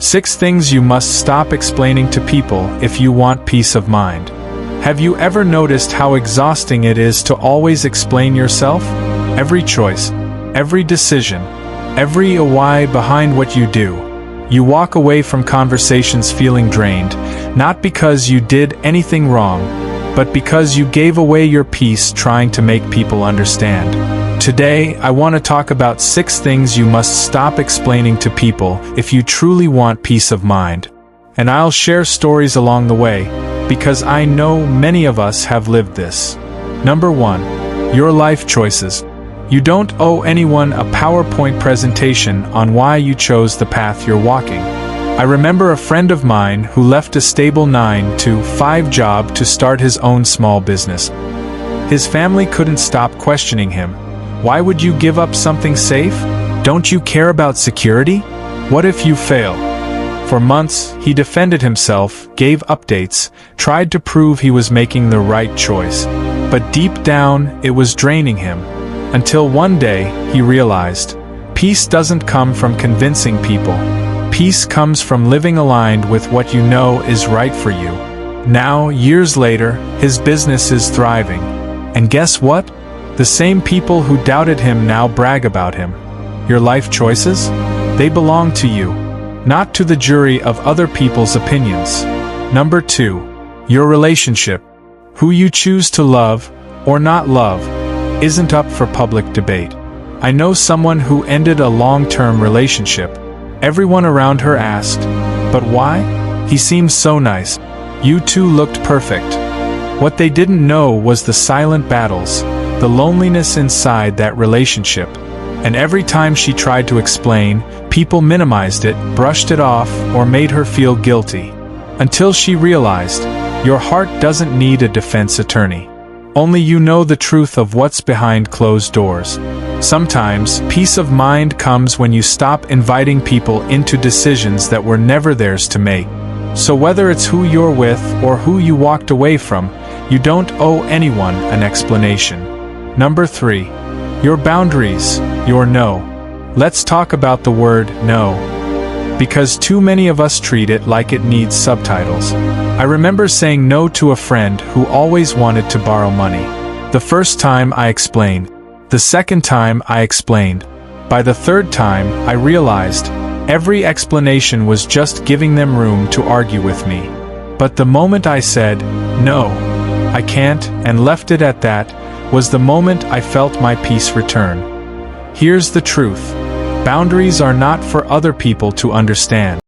6 things you must stop explaining to people if you want peace of mind. Have you ever noticed how exhausting it is to always explain yourself? Every choice, every decision, every why behind what you do. You walk away from conversations feeling drained, not because you did anything wrong, but because you gave away your peace trying to make people understand. Today, I want to talk about 6 things you must stop explaining to people if you truly want peace of mind. And I'll share stories along the way, because I know many of us have lived this. Number 1. Your life choices. You don't owe anyone a PowerPoint presentation on why you chose the path you're walking. I remember a friend of mine who left a stable 9-to-5 job to start his own small business. His family couldn't stop questioning him. Why would you give up something safe? Don't you care about security? What if you fail? For months, he defended himself, gave updates, tried to prove he was making the right choice. But deep down, it was draining him. Until one day, he realized, peace doesn't come from convincing people. Peace comes from living aligned with what you know is right for you. Now, years later, his business is thriving. And guess what? The same people who doubted him now brag about him. Your life choices? They belong to you, not to the jury of other people's opinions. Number 2. Your relationship. Who you choose to love, or not love, isn't up for public debate. I know someone who ended a long-term relationship. Everyone around her asked, "But why? He seems so nice. You two looked perfect." What they didn't know was the silent battles, the loneliness inside that relationship. And every time she tried to explain, people minimized it, brushed it off, or made her feel guilty. Until she realized, your heart doesn't need a defense attorney. Only you know the truth of what's behind closed doors. Sometimes, peace of mind comes when you stop inviting people into decisions that were never theirs to make. So whether it's who you're with or who you walked away from, you don't owe anyone an explanation. Number 3. Your boundaries, your no. Let's talk about the word no. Because too many of us treat it like it needs subtitles. I remember saying no to a friend who always wanted to borrow money. The first time I explained. The second time I explained. By the third time, I realized every explanation was just giving them room to argue with me. But the moment I said, "No, I can't," and left it at that, was the moment I felt my peace return. Here's the truth. Boundaries are not for other people to understand.